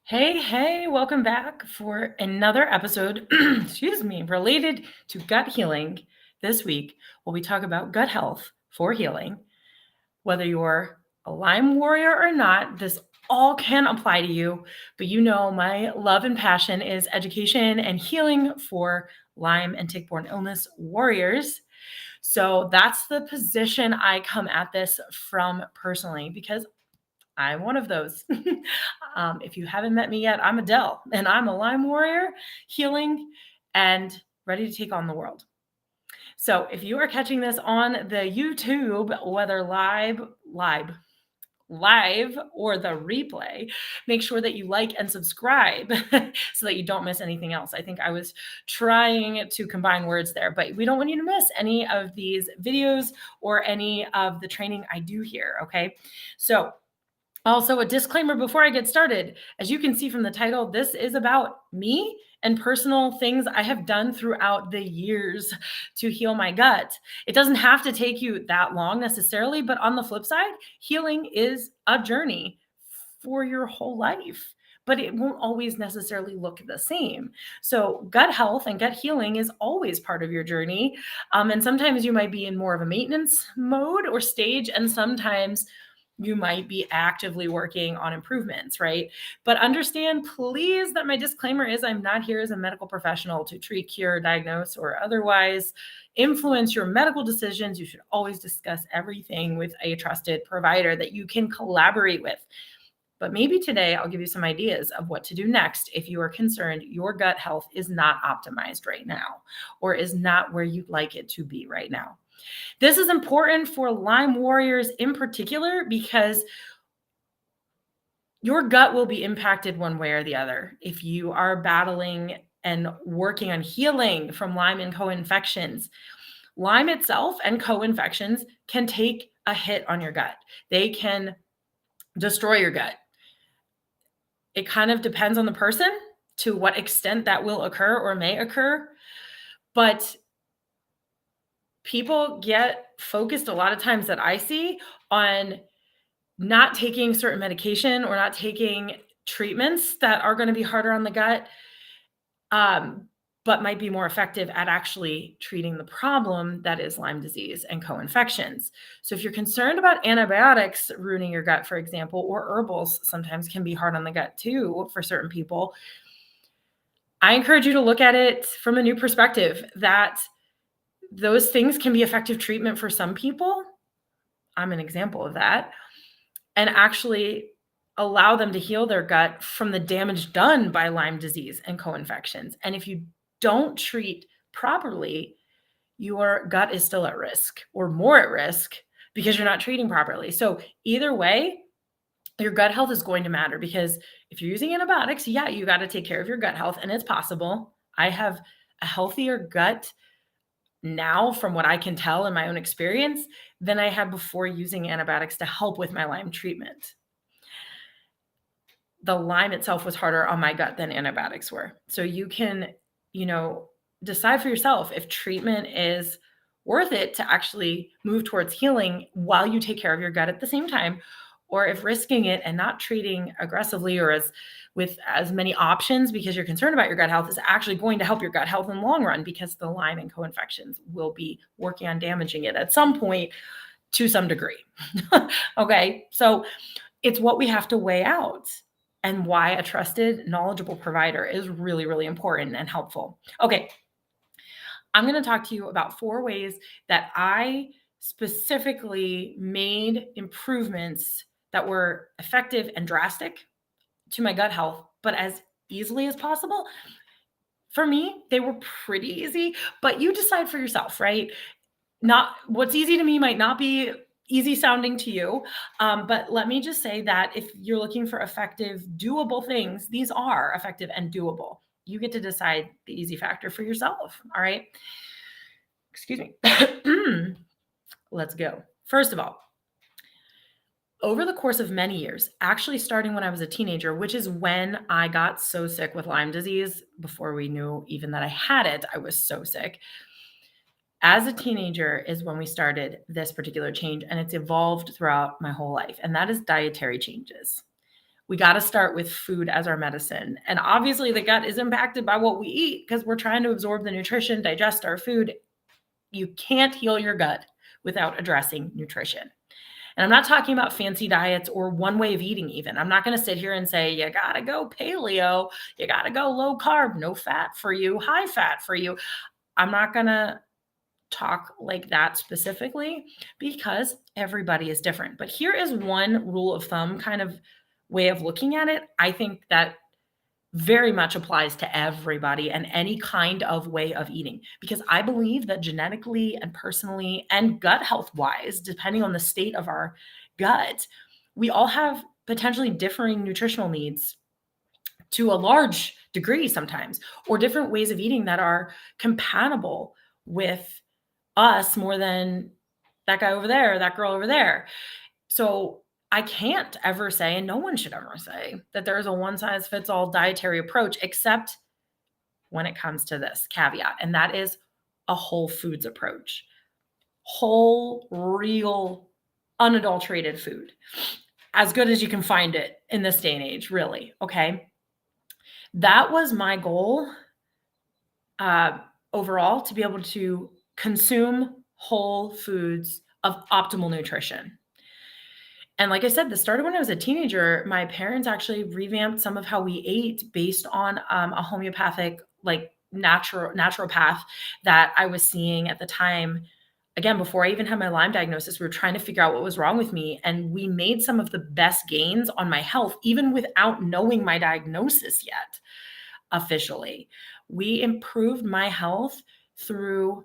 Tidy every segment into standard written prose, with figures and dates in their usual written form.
Hey, welcome back for another episode, excuse me, related to gut healing. This week, we talk about gut health for healing. Whether you're a Lyme warrior or not, this all can apply to you. But my love and passion is education and healing for Lyme and tick-borne illness warriors. So that's the position I come at this from personally because I'm one of those. If you haven't met me yet, I'm Adele, and I'm a Lyme warrior, healing and ready to take on the world. So if you are catching this on the YouTube, whether live or the replay, make sure that you like and subscribe so that you don't miss anything else. I think I was trying to combine words there, but we don't want you to miss any of these videos or any of the training I do here. Okay. So also, a disclaimer before I get started. As you can see from the title, this is about me and personal things I have done throughout the years to heal my gut. It doesn't have to take you that long necessarily, but on the flip side, healing is a journey for your whole life. But it won't always necessarily look the same. So, gut health and gut healing is always part of your journey. And sometimes you might be in more of a maintenance mode or stage, and sometimes you might be actively working on improvements, right? But understand, please, that my disclaimer is I'm not here as a medical professional to treat, cure, diagnose, or otherwise influence your medical decisions. You should always discuss everything with a trusted provider that you can collaborate with. But maybe today I'll give you some ideas of what to do next if you are concerned your gut health is not optimized right now or is not where you'd like it to be right now. This is important for Lyme warriors in particular because your gut will be impacted one way or the other. If you are battling and working on healing from Lyme and co-infections, Lyme itself and co-infections can take a hit on your gut. They can destroy your gut. It kind of depends on the person to what extent that will occur or may occur. But people get focused a lot of times that I see on not taking certain medication or not taking treatments that are going to be harder on the gut, but might be more effective at actually treating the problem that is Lyme disease and co-infections. So if you're concerned about antibiotics ruining your gut, for example, or herbals sometimes can be hard on the gut too for certain people, I encourage you to look at it from a new perspective that those things can be effective treatment for some people. I'm an example of that. And actually allow them to heal their gut from the damage done by Lyme disease and co-infections. And if you don't treat properly, your gut is still at risk or more at risk because you're not treating properly. So either way, your gut health is going to matter because if you're using antibiotics, yeah, you got to take care of your gut health, and it's possible. I have a healthier gut now from what I can tell in my own experience than I had before using antibiotics to help with my Lyme treatment. The Lyme itself was harder on my gut than antibiotics were. So you can, decide for yourself if treatment is worth it to actually move towards healing while you take care of your gut at the same time, or if risking it and not treating aggressively or with as many options because you're concerned about your gut health is actually going to help your gut health in the long run because the Lyme and co-infections will be working on damaging it at some point to some degree. Okay, so it's what we have to weigh out and why a trusted, knowledgeable provider is really, really important and helpful. Okay, I'm going to talk to you about 4 ways that I specifically made improvements that were effective and drastic to my gut health, but as easily as possible. For me, they were pretty easy, but you decide for yourself, right? Not what's easy to me might not be easy sounding to you. But let me just say that if you're looking for effective, doable things, these are effective and doable. You get to decide the easy factor for yourself. All right. Excuse me. Let's go. First of all, over the course of many years, actually starting when I was a teenager, which is when I got so sick with Lyme disease, before we knew even that I had it, I was so sick. As a teenager is when we started this particular change, and it's evolved throughout my whole life, and that is dietary changes. We got to start with food as our medicine. And obviously, the gut is impacted by what we eat because we're trying to absorb the nutrition, digest our food. You can't heal your gut without addressing nutrition. And I'm not talking about fancy diets or one way of eating, even. I'm not going to sit here and say, you got to go paleo, you got to go low carb, no fat for you, high fat for you. I'm not going to talk like that specifically because everybody is different. But here is one rule of thumb kind of way of looking at it. I think that very much applies to everybody and any kind of way of eating, because I believe that genetically and personally and gut health wise, depending on the state of our gut, we all have potentially differing nutritional needs to a large degree sometimes, or different ways of eating that are compatible with us more than that guy over there, that girl over there. So I can't ever say, and no one should ever say, that there's a one size fits all dietary approach, except when it comes to this caveat, and that is a whole foods approach. Whole, real, unadulterated food. As good as you can find it in this day and age, really. Okay. That was my goal overall, to be able to consume whole foods of optimal nutrition. And like I said, this started when I was a teenager. My parents actually revamped some of how we ate based on a homeopathic, like naturopath that I was seeing at the time. Again, before I even had my Lyme diagnosis, we were trying to figure out what was wrong with me. And we made some of the best gains on my health, even without knowing my diagnosis yet officially. We improved my health through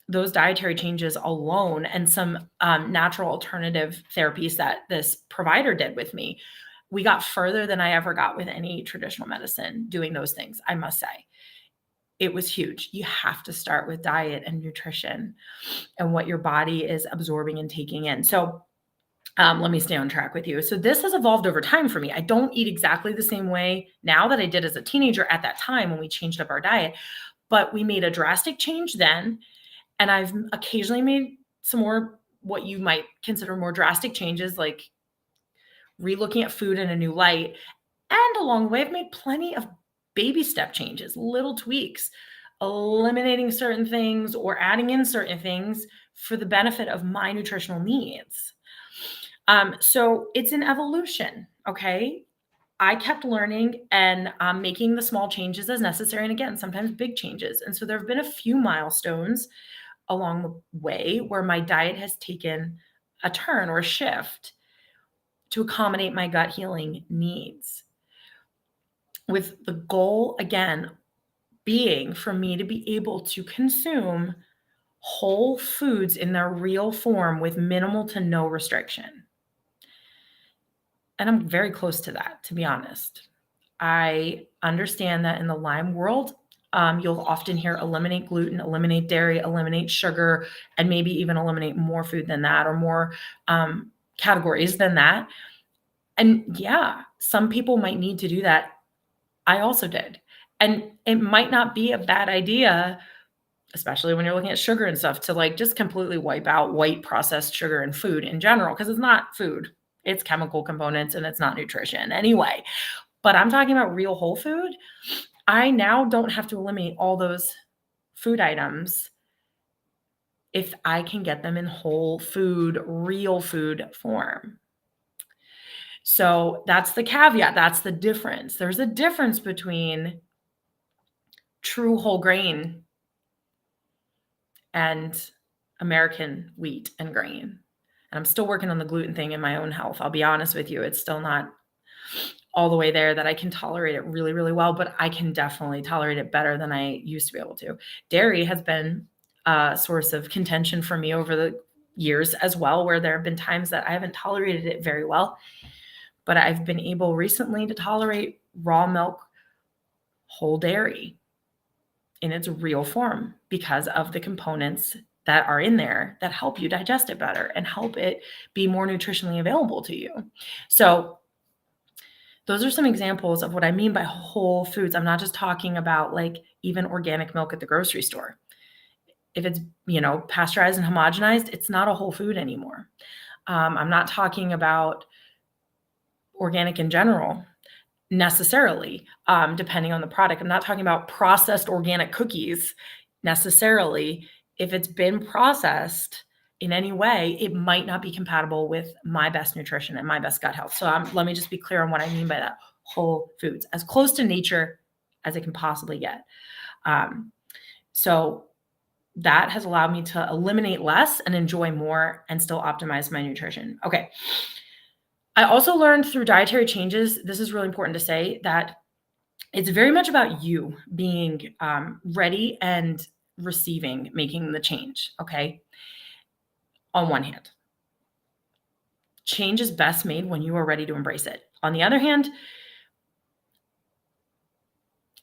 those dietary changes alone and some natural alternative therapies that this provider did with me. We got further than I ever got with any traditional medicine doing those things, I must say. It was huge. You have to start with diet and nutrition and what your body is absorbing and taking in. So let me stay on track with you. So this has evolved over time for me. I don't eat exactly the same way now that I did as a teenager at that time when we changed up our diet, but we made a drastic change then. And I've occasionally made some more, what you might consider more drastic changes, like relooking at food in a new light. And along the way, I've made plenty of baby step changes, little tweaks, eliminating certain things or adding in certain things for the benefit of my nutritional needs. So it's an evolution, okay? I kept learning and making the small changes as necessary. And again, sometimes big changes. And so there have been a few milestones along the way where my diet has taken a turn or a shift to accommodate my gut healing needs, with the goal, again, being for me to be able to consume whole foods in their real form with minimal to no restriction. And I'm very close to that, to be honest. I understand that in the Lyme world, you'll often hear eliminate gluten, eliminate dairy, eliminate sugar, and maybe even eliminate more food than that, or more categories than that. And yeah, some people might need to do that. I also did. And it might not be a bad idea, especially when you're looking at sugar and stuff, to like just completely wipe out white processed sugar and food in general, because it's not food. It's chemical components and it's not nutrition anyway. But I'm talking about real whole food. I now don't have to eliminate all those food items if I can get them in whole food, real food form. So that's the caveat. That's the difference. There's a difference between true whole grain and American wheat and grain. And I'm still working on the gluten thing in my own health. I'll be honest with you. It's still not all the way there that I can tolerate it really, really well, but I can definitely tolerate it better than I used to be able to. Dairy has been a source of contention for me over the years as well, where there have been times that I haven't tolerated it very well, but I've been able recently to tolerate raw milk, whole dairy in its real form because of the components that are in there that help you digest it better and help it be more nutritionally available to you. So those are some examples of what I mean by whole foods. I'm not just talking about like even organic milk at the grocery store. If it's, pasteurized and homogenized, it's not a whole food anymore. I'm not talking about organic in general, necessarily, depending on the product. I'm not talking about processed organic cookies necessarily. If it's been processed in any way, it might not be compatible with my best nutrition and my best gut health. So let me just be clear on what I mean by that. Whole foods, as close to nature as it can possibly get. So that has allowed me to eliminate less and enjoy more and still optimize my nutrition. Okay. I also learned through dietary changes, this is really important to say, that it's very much about you being ready and receiving, making the change. Okay. On one hand, change is best made when you are ready to embrace it. On the other hand,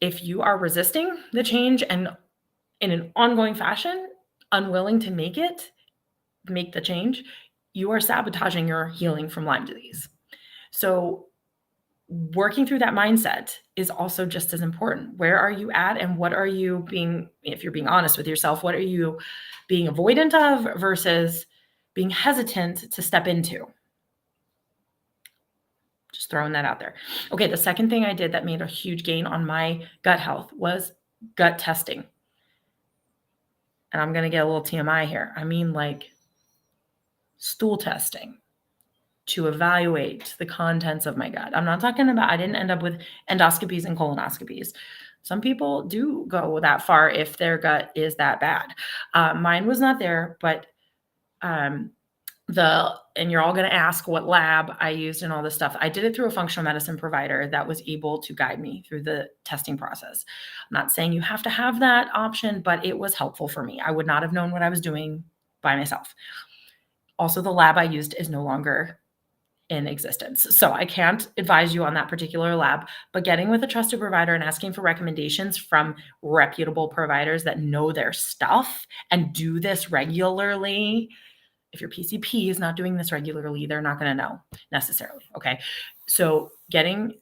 if you are resisting the change and in an ongoing fashion, unwilling to make the change, you are sabotaging your healing from Lyme disease. So working through that mindset is also just as important. Where are you at, and what are you being, if you're being honest with yourself, what are you being avoidant of versus being hesitant to step into? Just throwing that out there. Okay, the second thing I did that made a huge gain on my gut health was gut testing. And I'm going to get a little TMI here. I mean, like stool testing to evaluate the contents of my gut. I'm not talking about, I didn't end up with endoscopies and colonoscopies. Some people do go that far if their gut is that bad. Mine was not there, but and you're all going to ask what lab I used and all this stuff. I did it through a functional medicine provider that was able to guide me through the testing process. I'm not saying you have to have that option, but it was helpful for me. I would not have known what I was doing by myself. Also, the lab I used is no longer in existence. So I can't advise you on that particular lab, but getting with a trusted provider and asking for recommendations from reputable providers that know their stuff and do this regularly. If your PCP is not doing this regularly, they're not going to know necessarily. Okay. So getting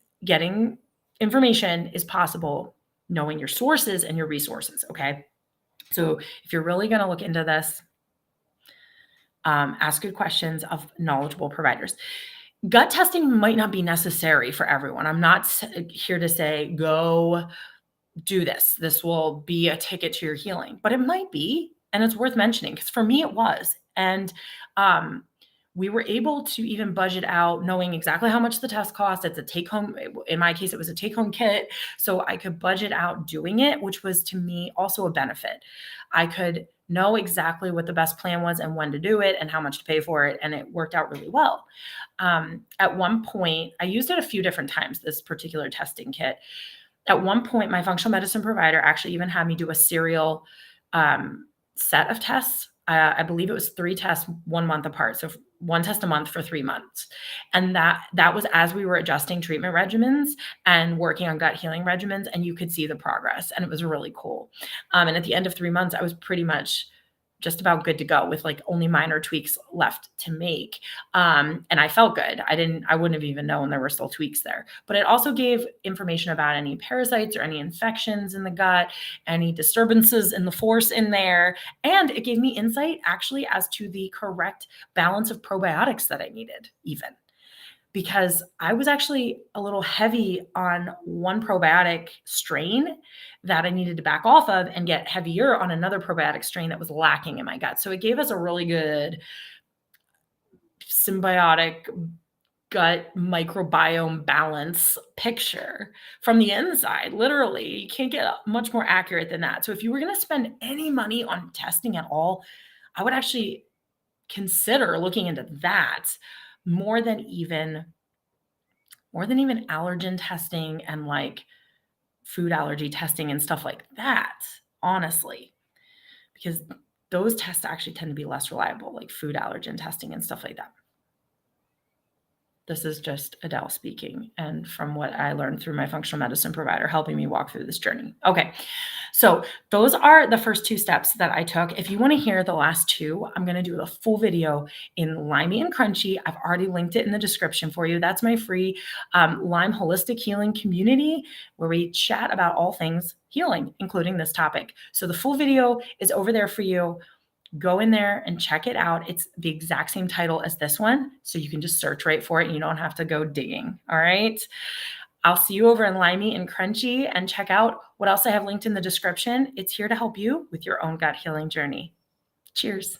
information is possible, knowing your sources and your resources. Okay. So if you're really going to look into this, ask good questions of knowledgeable providers. Gut testing might not be necessary for everyone. I'm not here to say, go do this. This will be a ticket to your healing, but it might be, and it's worth mentioning because for me it was. And we were able to even budget out knowing exactly how much the test cost. It's a take home. In my case, it was a take home kit. So I could budget out doing it, which was to me also a benefit. I could know exactly what the best plan was and when to do it and how much to pay for it. And it worked out really well. At one point, I used it a few different times, this particular testing kit. At one point, my functional medicine provider actually even had me do a serial set of tests. I believe it was 3 tests 1 month apart. So 1 test a month for 3 months. And that was as we were adjusting treatment regimens and working on gut healing regimens, and you could see the progress, and it was really cool. And at the end of 3 months, I was pretty much just about good to go with like only minor tweaks left to make. And I felt good. I wouldn't have even known there were still tweaks there, but it also gave information about any parasites or any infections in the gut, any disturbances in the force in there. And it gave me insight actually as to the correct balance of probiotics that I needed even. Because I was actually a little heavy on one probiotic strain that I needed to back off of and get heavier on another probiotic strain that was lacking in my gut. So it gave us a really good symbiotic gut microbiome balance picture from the inside. Literally, you can't get much more accurate than that. So if you were going to spend any money on testing at all, I would actually consider looking into that more than even allergen testing and like food allergy testing and stuff like that, honestly, because those tests actually tend to be less reliable, like food allergen testing and stuff like that. This is just Adele speaking, and from what I learned through my functional medicine provider helping me walk through this journey. Okay, so those are the first 2 steps that I took. If you want to hear the last 2, I'm going to do the full video in Lyme-y and Crunchy. I've already linked it in the description for you. That's my free Lyme holistic healing community where we chat about all things healing, including this topic. So the full video is over there for you. Go in there and check it out. It's the exact same title as this one, so you can just search right for it and you don't have to go digging. All right. I'll see you over in Lyme-y and Crunchy, and check out what else I have linked in the description. It's here to help you with your own gut healing journey. Cheers.